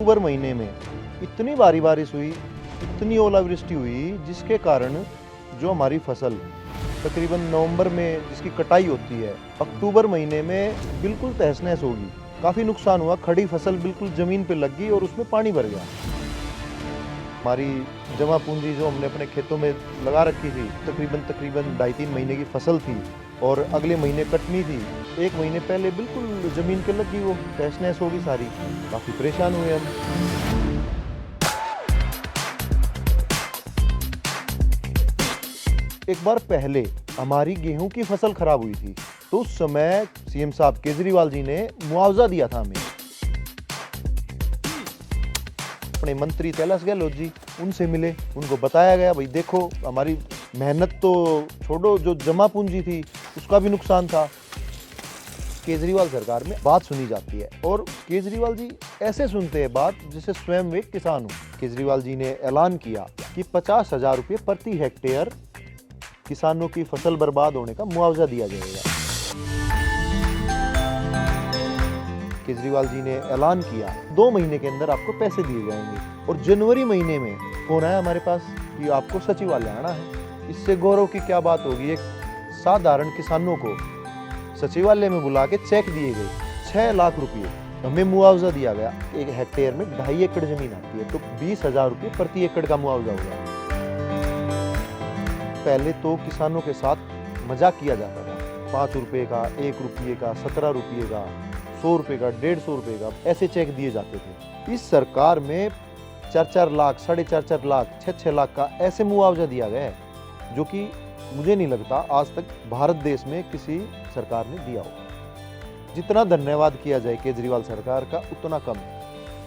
अक्टूबर महीने में इतनी भारी बारिश हुई, इतनी ओलावृष्टि हुई, जिसके कारण जो हमारी फसल तकरीबन नवंबर में जिसकी कटाई होती है, अक्टूबर महीने में बिल्कुल तहस-नहस होगी। काफ़ी नुकसान हुआ, खड़ी फसल बिल्कुल ज़मीन पे लग गई और उसमें पानी भर गया। हमारी जमा पूंजी जो हमने अपने खेतों में लगा रखी थी, तकरीबन 2.5-3 महीने की फसल थी और अगले महीने कटनी थी। 1 महीने पहले बिल्कुल ज़मीन पे लगी, वो तहस-नहस होगी सारी। काफ़ी परेशान हुए हम। एक बार पहले हमारी गेहूं की फसल खराब हुई थी, तो उस समय सीएम साहब केजरीवाल जी ने मुआवजा दिया था हमें। अपने मंत्री कैलाश गहलोत जी, उनसे मिले, उनको बताया गया भाई देखो हमारी मेहनत तो छोड़ो, जो जमा पूंजी थी उसका भी नुकसान था। केजरीवाल सरकार में बात सुनी जाती है और केजरीवाल जी ऐसे सुनते हैं बात जैसे स्वयं वे किसान हो। केजरीवाल जी ने ऐलान किया कि 50,000 रुपये प्रति हेक्टेयर किसानों की फसल बर्बाद होने का मुआवजा दिया जाएगा। केजरीवाल जी ने ऐलान किया 2 महीने के अंदर आपको पैसे दिए जाएंगे और जनवरी महीने में फोन आया हमारे पास कि आपको सचिवालय आना है। इससे गौरव की क्या बात होगी, एक साधारण किसानों को सचिवालय में बुला के चेक दिए गए 6 लाख रुपये हमें मुआवजा दिया गया। 1 हेक्टेयर में 2.5 एकड़ जमीन आती है, तो 20,000 रुपये प्रति एकड़ का मुआवजा होगा। पहले तो किसानों के साथ मजाक किया जाता था, 5 रुपये का, 1 रुपये का, 17 रुपये का, 100 रुपये का, 150 रुपये का, ऐसे चेक दिए जाते थे। इस सरकार में 4-4 लाख, 4.5 लाख, 6-6 लाख का ऐसे मुआवजा दिया गया है, जो कि मुझे नहीं लगता आज तक भारत देश में किसी सरकार ने दिया हो। जितना धन्यवाद किया जाए केजरीवाल सरकार का उतना कम।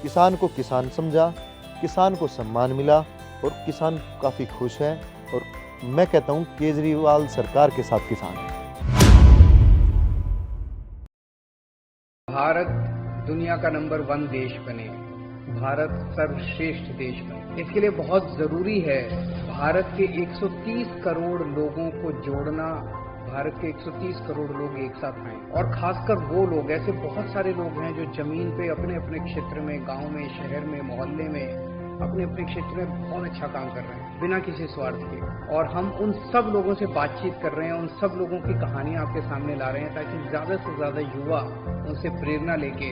किसान को किसान समझा, किसान को सम्मान मिला और किसान काफ़ी खुश है और मैं कहता हूँ केजरीवाल सरकार के साथ किसान है। भारत दुनिया का नंबर 1 देश बने, भारत सर्वश्रेष्ठ देश बने, इसके लिए बहुत जरूरी है भारत के 130 करोड़ लोगों को जोड़ना। भारत के 130 करोड़ लोग एक साथ आए और खासकर वो लोग, ऐसे बहुत सारे लोग हैं जो जमीन पे अपने अपने क्षेत्र में, गांव में, शहर में, मोहल्ले में, अपने अपने क्षेत्र में बहुत अच्छा काम कर रहे हैं बिना किसी स्वार्थ के। और हम उन सब लोगों से बातचीत कर रहे हैं, उन सब लोगों की कहानियां आपके सामने ला रहे हैं ताकि ज्यादा से ज्यादा युवा उनसे प्रेरणा लेके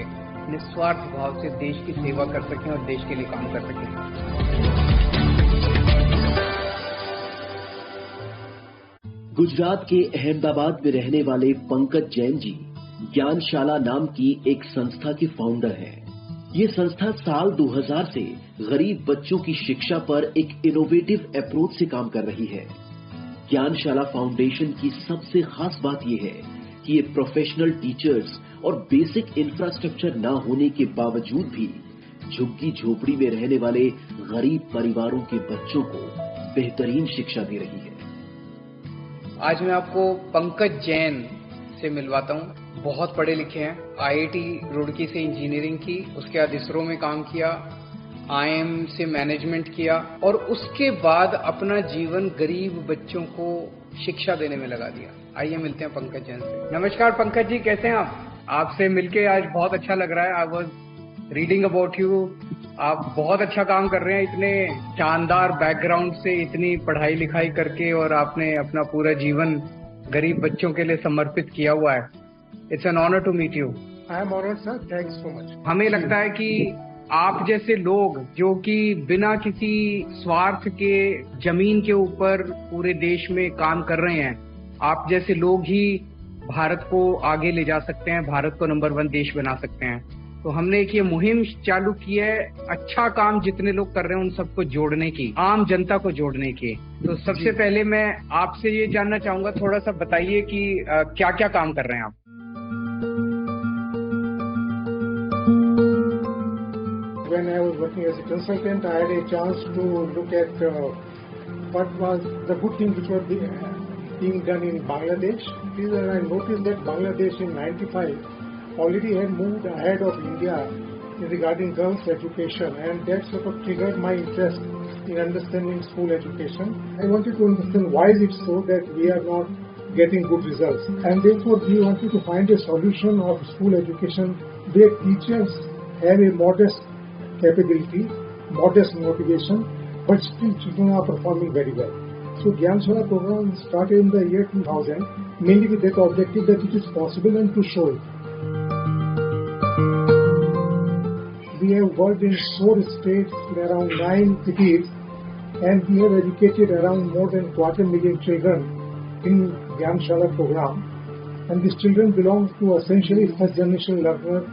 निस्वार्थ भाव से देश की सेवा कर सकें और देश के लिए काम कर सकें। गुजरात के अहमदाबाद में रहने वाले पंकज जैन जी ज्ञानशाला नाम की एक संस्था के फाउंडर हैं। ये संस्था साल 2000 से गरीब बच्चों की शिक्षा पर एक इनोवेटिव अप्रोच से काम कर रही है। ज्ञानशाला फाउंडेशन की सबसे खास बात यह है कि ये प्रोफेशनल टीचर्स और बेसिक इंफ्रास्ट्रक्चर न होने के बावजूद भी झुग्गी झोपड़ी में रहने वाले गरीब परिवारों के बच्चों को बेहतरीन शिक्षा दे रही है। आज मैं आपको पंकज जैन से मिलवाता हूँ। बहुत पढ़े लिखे हैं, आईआईटी रुड़की से इंजीनियरिंग की, उसके बाद इसरो में काम किया, आईएम से मैनेजमेंट किया और उसके बाद अपना जीवन गरीब बच्चों को शिक्षा देने में लगा दिया। आइए मिलते हैं पंकज जैन से। नमस्कार पंकज जी, कैसे हैं आप? आपसे मिलके आज बहुत अच्छा लग रहा है। I was reading about you. आप बहुत अच्छा काम कर रहे हैं, इतने शानदार बैकग्राउंड से, इतनी पढ़ाई लिखाई करके, और आपने अपना पूरा जीवन गरीब बच्चों के लिए समर्पित किया हुआ है। It's an honour to meet you. I am honoured sir, thanks so much. हमें लगता है कि आप जैसे लोग जो कि बिना किसी स्वार्थ के जमीन के ऊपर पूरे देश में काम कर रहे हैं, आप जैसे लोग ही भारत को आगे ले जा सकते हैं, भारत को नंबर 1 देश बना सकते हैं। तो हमने एक ये मुहिम चालू की है, अच्छा काम जितने लोग कर रहे हैं उन सबको जोड़ने की, आम जनता को जोड़ने की। तो सबसे पहले मैं आपसे ये जानना चाहूंगा, थोड़ा सा बताइए कि क्या क्या काम कर रहे हैं आप? When I was working as a consultant, I had a chance to look at what was the good things which were being done in Bangladesh. I noticed that Bangladesh in 95 already had moved ahead of India regarding girls' education, and that sort of triggered my interest in understanding school education. I wanted to understand why is it so that we are not getting good results, and therefore we wanted to find a solution of school education where teachers have a modest capability, modest motivation, but still children are performing very well. So Gyanshala program started in the year 2000, mainly with that objective that it is possible and to show it. We have worked in 4 states in around 9 cities, and we have educated around more than 250,000 children in Gyanshala program. And these children belong to essentially first generation learners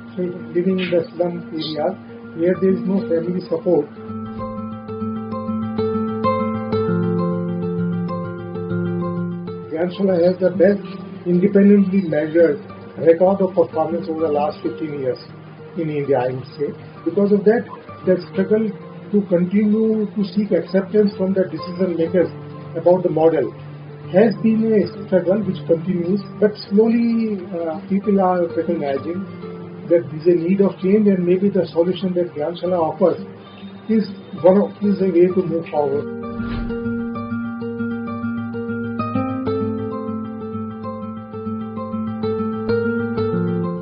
living in the slum areas where there is no family support. Gyanshala has the best independently measured record of performance over the last 15 years in India, I would say. Because of that, the struggle to continue to seek acceptance from the decision makers about the model has been a struggle which continues, but slowly people are recognizing that there is a need of change, and maybe the solution that Gyanshala offers is a way to move forward.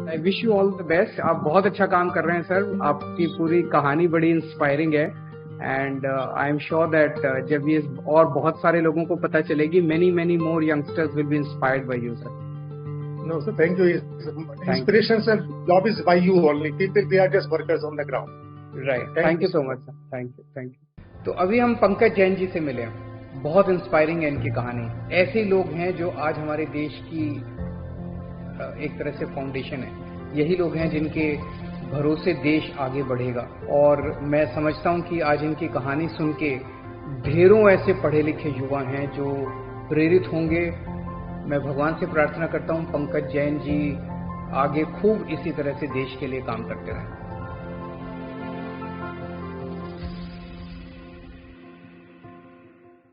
I wish you all the best. आप बहुत अच्छा काम कर रहे हैं sir. आपकी पूरी कहानी बड़ी इंस्पायरिंग है. And I am sure that जब ये और बहुत सारे लोगों को पता चलेगी, many more youngsters will be inspired by you, sir. No, sir, thank you. Inspiration, sir, job is by you only. People, they are just workers on the ground. Right. Thank you so much, sir. Thank you. तो अभी हम पंकज जैन जी से मिले. बहुत inspiring है इनकी कहानी. ऐसे लोग हैं जो आज हमारे देश की एक तरह से फाउंडेशन है. यही लोग हैं जिनके भरोसे देश आगे बढ़ेगा. और मैं समझता हूं कि आज इनकी कहानी सुन के ढेरों ऐसे पढ़े लिखे युवा हैं जो प्रेरित होंगे. मैं भगवान से प्रार्थना करता हूं पंकज जैन जी आगे खूब इसी तरह से देश के लिए काम करते रहें.